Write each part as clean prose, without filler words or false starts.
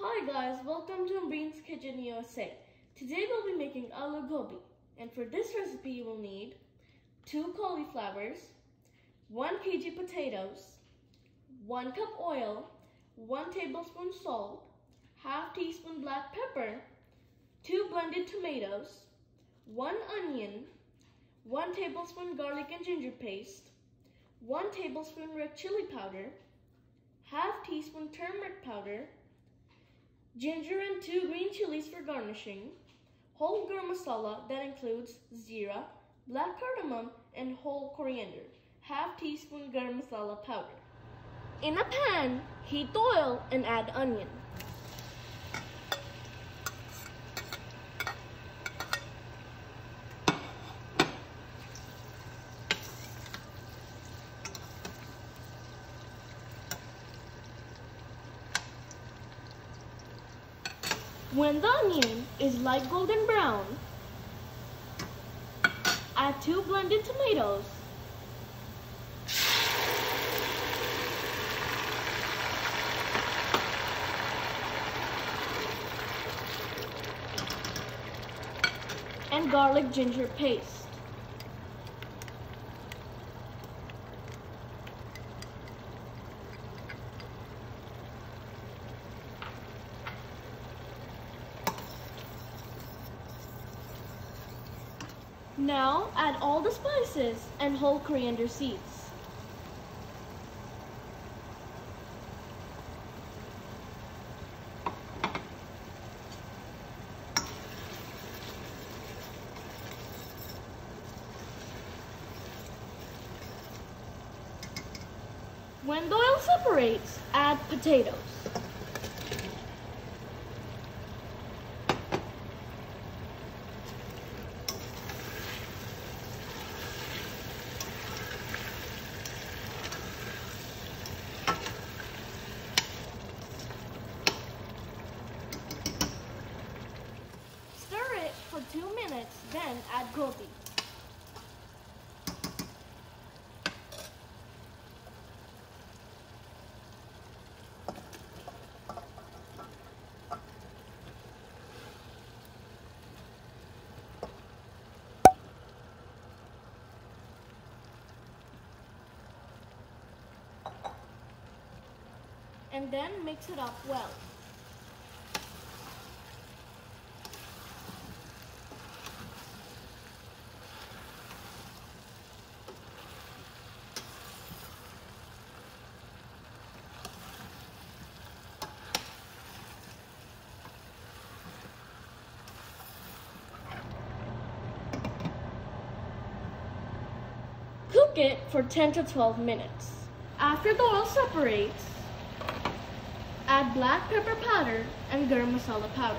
Hi guys, welcome to Ambreen's Kitchen USA. Today we'll be making aloo gobi, and for this recipe you will need 2 cauliflowers, 1 kg potatoes, 1 cup oil, 1 tablespoon salt, half teaspoon black pepper, 2 blended tomatoes, 1 onion, 1 tablespoon garlic and ginger paste, 1 tablespoon red chili powder, half teaspoon turmeric powder, ginger and 2 green chilies for garnishing, whole garam masala that includes zira, black cardamom, and whole coriander, half teaspoon garam masala powder. In a pan, heat oil and add onion. When the onion is light golden brown, add 2 blended tomatoes, and garlic ginger paste. Now add all the spices and whole coriander seeds. When the oil separates, add potatoes. For 2 minutes, then add gobi. And then mix it up well. Cook it for 10 to 12 minutes. After the oil separates, add black pepper powder and garam masala powder.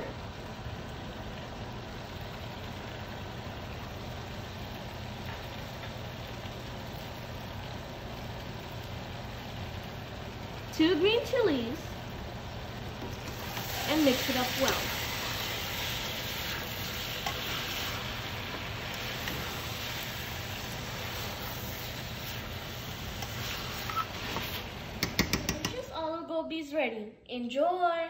Two green chilies and mix it up well. Gobi is ready. Enjoy!